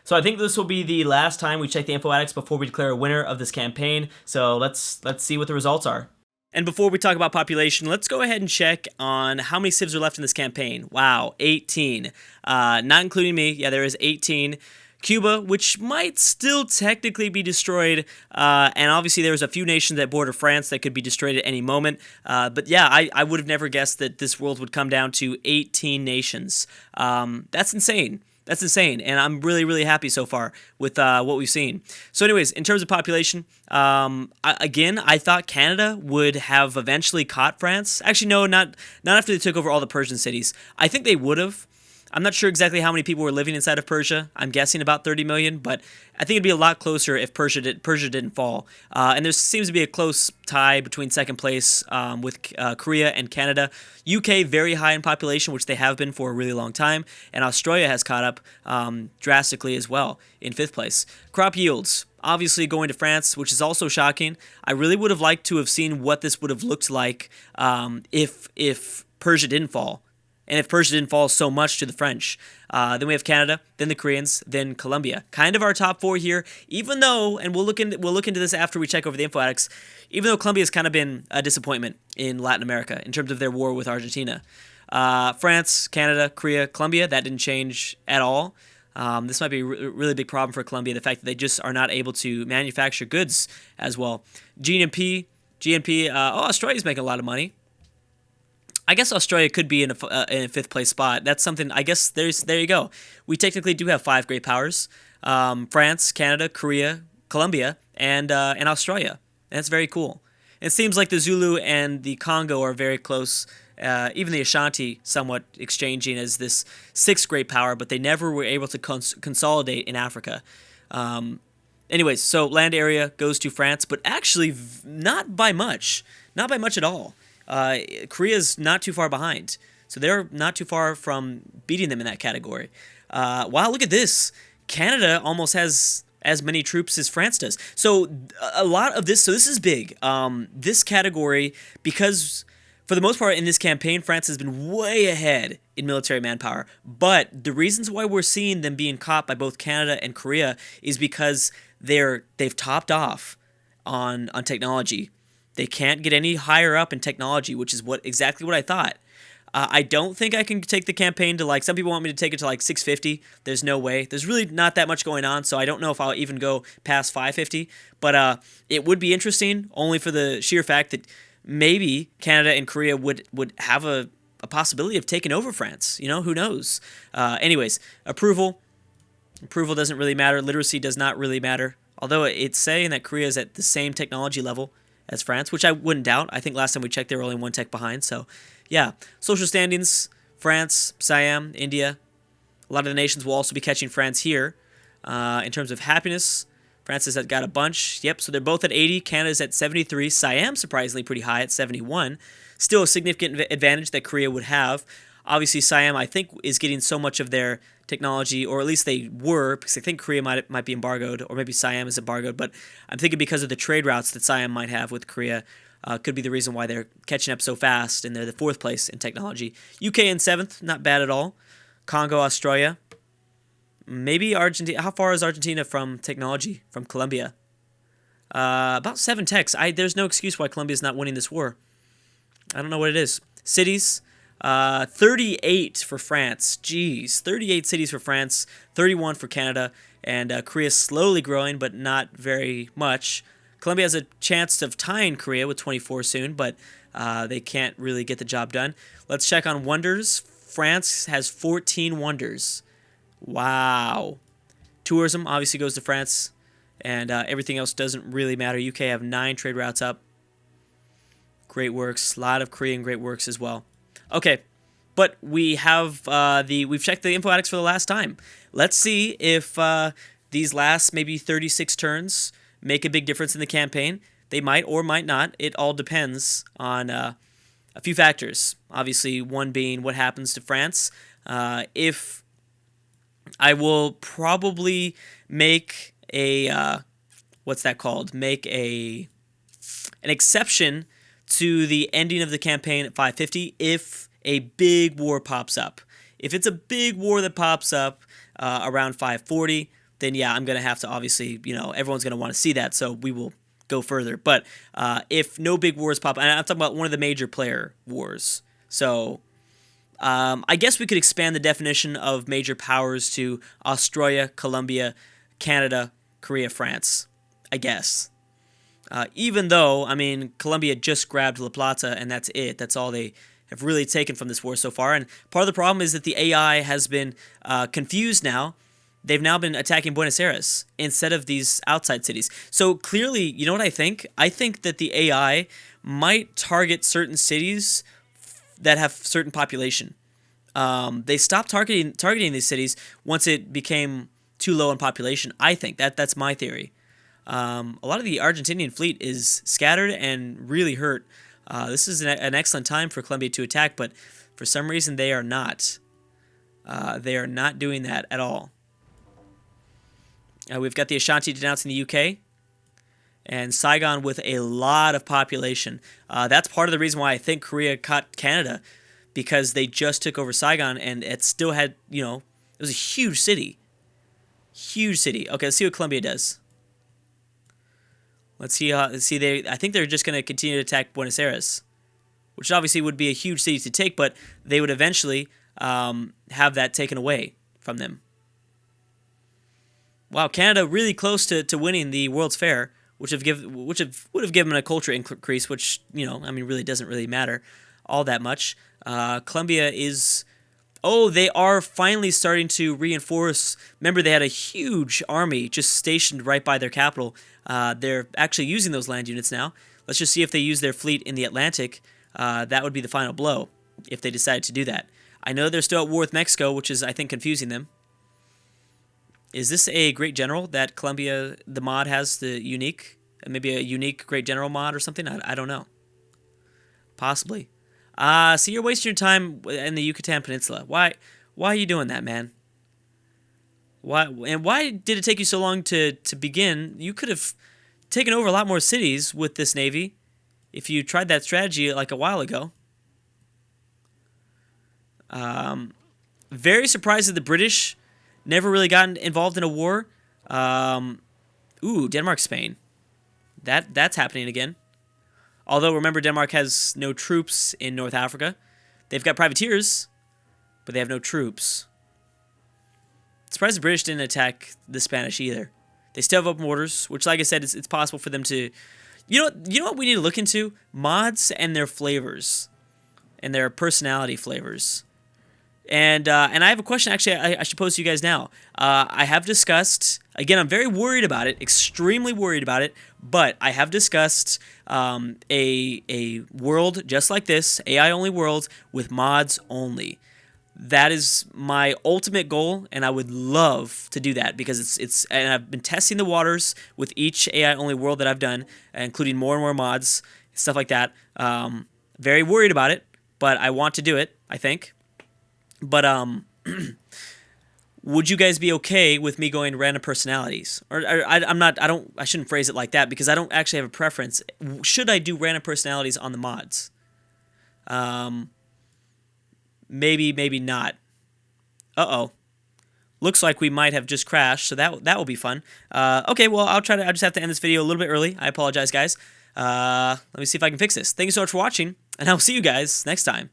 So I think this will be the last time we check the info addicts before we declare a winner of this campaign. So let's see what the results are. And before we talk about population, let's go ahead and check on how many civs are left in this campaign. Wow, 18. Not including me. Yeah, there is 18. Cuba, which might still technically be destroyed, and obviously there's a few nations that border France that could be destroyed at any moment. But yeah, I would have never guessed that this world would come down to 18 nations. That's insane. That's insane, and I'm really, really happy so far with what we've seen. So anyways, in terms of population, I thought Canada would have eventually caught France. Actually, no, not after they took over all the Persian cities. I think they would have. I'm not sure exactly how many people were living inside of Persia. I'm guessing about 30 million, but I think it'd be a lot closer if Persia didn't fall. And there seems to be a close tie between second place with Korea and Canada. UK very high in population, which they have been for a really long time, and Australia has caught up drastically as well in fifth place. Crop yields. Obviously going to France, which is also shocking. I really would have liked to have seen what this would have looked like if Persia didn't fall. And if Persia didn't fall so much to the French. Then we have Canada, then the Koreans, then Colombia. Kind of our top four here, even though, and we'll look into this after we check over the info addicts, even though Colombia has kind of been a disappointment in Latin America in terms of their war with Argentina. France, Canada, Korea, Colombia, that didn't change at all. This might be a really big problem for Colombia, the fact that they just are not able to manufacture goods as well. GNP, Australia's making a lot of money. I guess Australia could be in a fifth place spot. That's something. I guess there you go. We technically do have 5 great powers: France, Canada, Korea, Colombia, and Australia. And that's very cool. It seems like the Zulu and the Congo are very close. Even the Ashanti somewhat exchanging as this 6th great power, but they never were able to consolidate in Africa. Anyways, so land area goes to France, but actually not by much. Not by much at all. Korea's not too far behind, so they're not too far from beating them in that category. Wow, look at this. Canada almost has as many troops as France does. So a lot of this, so this is big. This category, because for the most part in this campaign, France has been way ahead in military manpower. But the reasons why we're seeing them being caught by both Canada and Korea is because they've topped off on technology. They can't get any higher up in technology, which is exactly what I thought. I don't think I can take the campaign to, like, some people want me to take it to like 650. There's no way. There's really not that much going on, so I don't know if I'll even go past 550. But it would be interesting, only for the sheer fact that maybe Canada and Korea would have a possibility of taking over France. You know, who knows? Anyways, approval doesn't really matter. Literacy does not really matter. Although it's saying that Korea is at the same technology level as France, which I wouldn't doubt. I think last time we checked, they were only 1 tech behind. So, yeah. Social standings, France, Siam, India. A lot of the nations will also be catching France here. In terms of happiness, France has got a bunch. Yep, so they're both at 80. Canada's at 73. Siam, surprisingly, pretty high at 71. Still a significant advantage that Korea would have. Obviously, Siam, I think, is getting so much of their technology, or at least they were, because I think Korea might be embargoed, or maybe Siam is embargoed, but I'm thinking because of the trade routes that Siam might have with Korea, could be the reason why they're catching up so fast, and they're the 4th place in technology. UK in 7th, not bad at all. Congo, Australia. Maybe Argentina. How far is Argentina from technology, from Colombia? About 7 techs. There's no excuse why Colombia's not winning this war. I don't know what it is. Cities. 38 for France. Jeez, 38 cities for France, 31 for Canada, and Korea's slowly growing, but not very much. Colombia has a chance of tying Korea with 24 soon, but they can't really get the job done. Let's check on wonders. France has 14 wonders. Wow. Tourism obviously goes to France, and everything else doesn't really matter. UK have 9 trade routes up. Great works. A lot of Korean great works as well. Okay, but we have we've checked the info addicts for the last time. Let's see if these last maybe 36 turns make a big difference in the campaign. They might or might not. It all depends on a few factors. Obviously, one being what happens to France. If I will probably make a what's that called? Make an exception to the ending of the campaign at 550 if a big war pops up. If it's a big war that pops up around 540, then yeah, I'm going to have to obviously, everyone's going to want to see that, so we will go further. But if no big wars pop, and I'm talking about one of the major player wars, so I guess we could expand the definition of major powers to Australia, Colombia, Canada, Korea, France, I guess. Even though, I mean, Colombia just grabbed La Plata, and that's it. That's all they have really taken from this war so far. And part of the problem is that the AI has been confused now. They've now been attacking Buenos Aires instead of these outside cities. So clearly, you know what I think? I think that the AI might target certain cities that have certain population. They stopped targeting these cities once it became too low in population. I think that's my theory. A lot of the Argentinian fleet is scattered and really hurt. This is an excellent time for Colombia to attack, but for some reason they are not. They are not doing that at all. We've got the Ashanti denouncing the UK, and Saigon with a lot of population. That's part of the reason why I think Korea caught Canada, because they just took over Saigon, and it still had, it was a huge city. Huge city. Okay, let's see what Colombia does. Let's see. I think they're just going to continue to attack Buenos Aires, which obviously would be a huge city to take, but they would eventually have that taken away from them. Wow, Canada really close to winning the World's Fair, would have given a culture increase, which really doesn't really matter all that much. Colombia is. Oh, they are finally starting to reinforce. Remember, they had a huge army just stationed right by their capital. They're actually using those land units now. Let's just see if they use their fleet in the Atlantic. That would be the final blow if they decide to do that. I know they're still at war with Mexico, which is, I think, confusing them. Is this a great general that Colombia, the mod, has the unique? Maybe a unique great general mod or something? I don't know. Possibly. So you're wasting your time in the Yucatan Peninsula. Why are you doing that, man? Why did it take you so long to begin? You could have taken over a lot more cities with this navy if you tried that strategy like a while ago. Very surprised that the British never really got involved in a war. Denmark, Spain. That's happening again. Although, remember, Denmark has no troops in North Africa. They've got privateers, but they have no troops. Surprised the British didn't attack the Spanish either. They still have open borders, which, like I said, it's possible for them to... You know what we need to look into? Mods and their flavors. And their personality flavors. And I have a question, actually, I should pose to you guys now. I have discussed... Again, I'm very worried about it, extremely worried about it, but I have discussed a world just like this, AI-only world, with mods only. That is my ultimate goal, and I would love to do that because and I've been testing the waters with each AI-only world that I've done, including more and more mods, stuff like that. Very worried about it, but I want to do it, I think. But would you guys be okay with me going random personalities? Or I shouldn't phrase it like that because I don't actually have a preference. Should I do random personalities on the mods? Maybe not. Uh-oh. Looks like we might have just crashed, so that will be fun. Okay, well, I just have to end this video a little bit early. I apologize, guys. Let me see if I can fix this. Thank you so much for watching, and I'll see you guys next time.